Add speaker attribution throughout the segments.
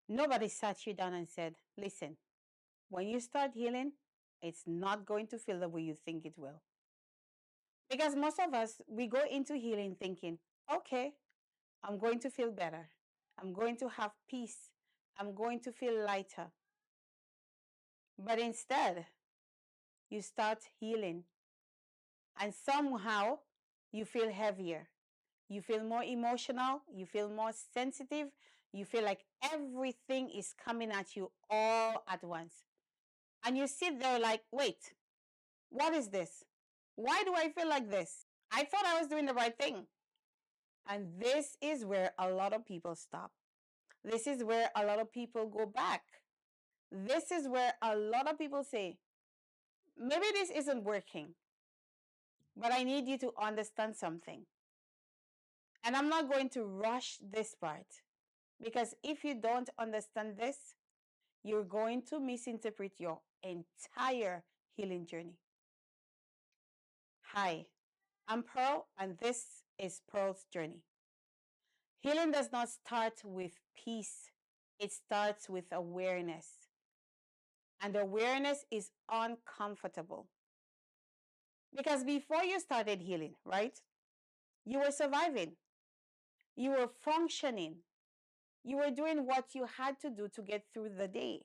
Speaker 1: Nobody sat you down and said, listen, when you start healing, it's not going to feel the way you think it will. Because most of us, we go into healing thinking, okay, I'm going to feel better. I'm going to have peace. I'm going to feel lighter. But instead, you start healing and somehow you feel heavier. You feel more emotional. You feel more sensitive. You feel like everything is coming at you all at once. And you sit there like, wait, what is this? Why do I feel like this? I thought I was doing the right thing. And this is where a lot of people stop. This is where a lot of people go back. This is where a lot of people say, maybe this isn't working, but I need you to understand something. And I'm not going to rush this part because if you don't understand this, you're going to misinterpret your entire healing journey. Hi, I'm Pearl, and this is Pearl's Journey. Healing does not start with peace, it starts with awareness. And awareness is uncomfortable. Because before you started healing, right? You were surviving, you were functioning, you were doing what you had to do to get through the day.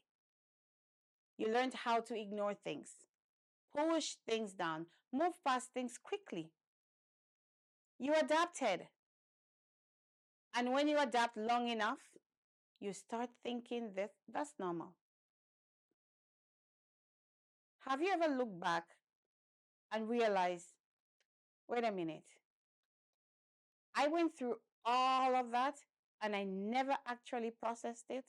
Speaker 1: You learned how to ignore things, push things down, move past things quickly. You adapted. And when you adapt long enough, you start thinking that that's normal. Have you ever looked back and realized, wait a minute, I went through all of that and I never actually processed it?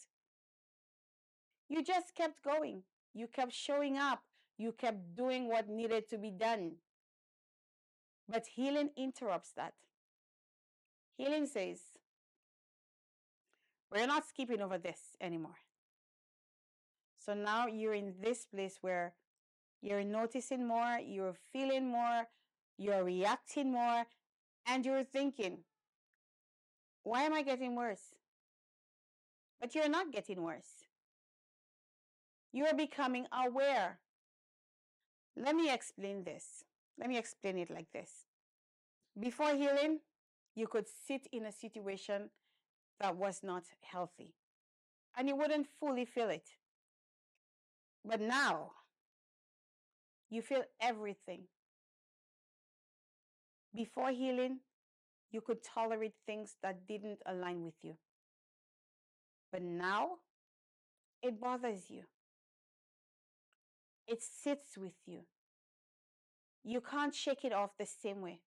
Speaker 1: You just kept going. You kept showing up. You kept doing what needed to be done. But healing interrupts that. Healing says, we're not skipping over this anymore. So now you're in this place where you're noticing more, you're feeling more, you're reacting more, and you're thinking, why am I getting worse? But you're not getting worse. You're becoming aware. Let me explain this. Let me explain it like this. Before healing, you could sit in a situation that was not healthy and you wouldn't fully feel it. But now, you feel everything. Before healing, you could tolerate things that didn't align with you. But now, it bothers you. It sits with you. You can't shake it off the same way.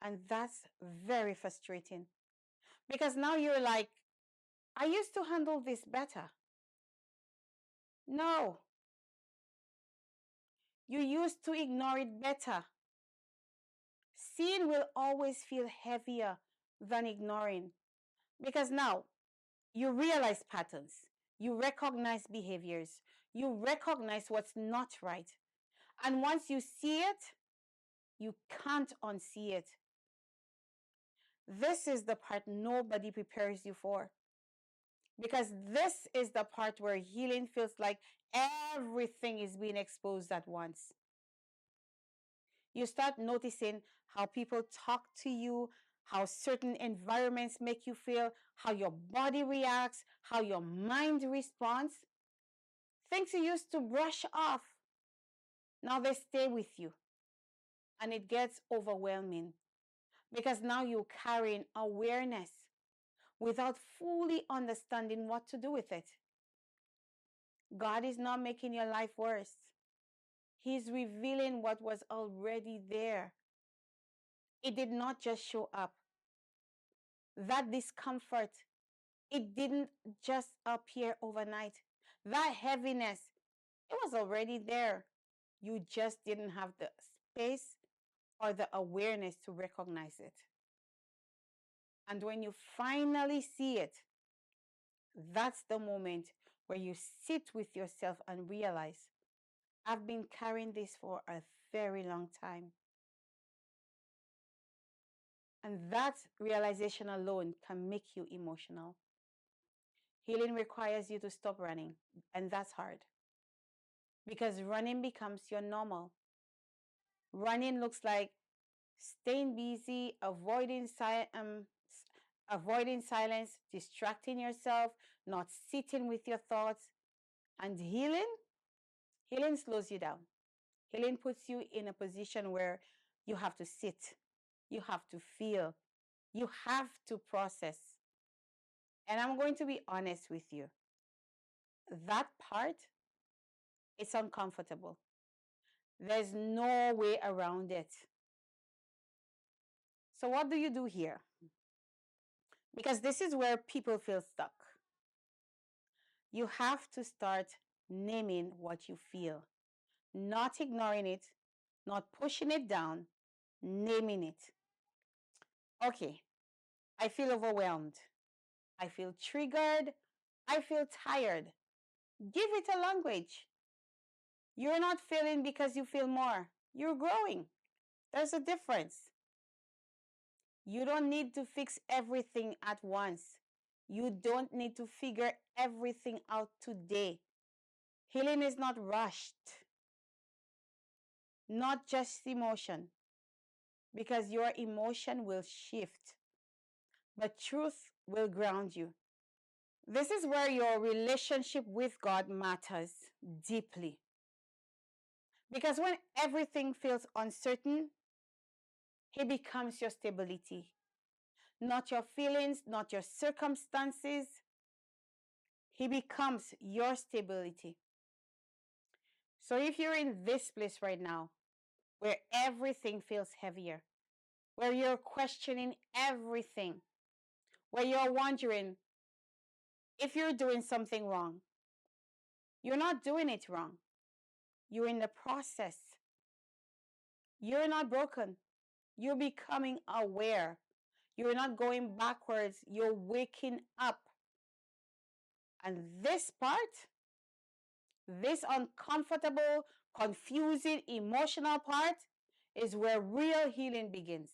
Speaker 1: And that's very frustrating. Because now you're like, I used to handle this better. No. You used to ignore it better. Seeing will always feel heavier than ignoring. Because now you realize patterns, you recognize behaviors, you recognize what's not right. And once you see it, you can't unsee it. This is the part nobody prepares you for. Because this is the part where healing feels like everything is being exposed at once. You start noticing how people talk to you, how certain environments make you feel, how your body reacts, how your mind responds. Things you used to brush off, now they stay with you. And it gets overwhelming because now you're carrying awareness without fully understanding what to do with it. God is not making your life worse. He's revealing what was already there. It did not just show up. That discomfort, it didn't just appear overnight. That heaviness, it was already there. You just didn't have the space or the awareness to recognize it. And when you finally see it, that's the moment where you sit with yourself and realize, I've been carrying this for a very long time. And that realization alone can make you emotional. Healing requires you to stop running, and that's hard because running becomes your normal. Running looks like staying busy, avoiding silence, distracting yourself, not sitting with your thoughts. And healing slows you down. Healing puts you in a position where you have to sit, you have to feel, you have to process. And I'm going to be honest with you. That part is uncomfortable. There's no way around it. So, what do you do here? Because this is where people feel stuck. You have to start naming what you feel, not ignoring it, not pushing it down, naming it. Okay, I feel overwhelmed. I feel triggered. I feel tired. Give it a language. You're not feeling because you feel more. You're growing. There's a difference. You don't need to fix everything at once. You don't need to figure everything out today. Healing is not rushed, not just emotion, because your emotion will shift, but truth will ground you. This is where your relationship with God matters deeply. Because when everything feels uncertain, He becomes your stability, not your feelings, not your circumstances. He becomes your stability. So if you're in this place right now where everything feels heavier, where you're questioning everything, where you're wondering if you're doing something wrong, you're not doing it wrong. You're in the process. You're not broken. You're becoming aware. You're not going backwards. You're waking up. And this part, this uncomfortable, confusing, emotional part, is where real healing begins.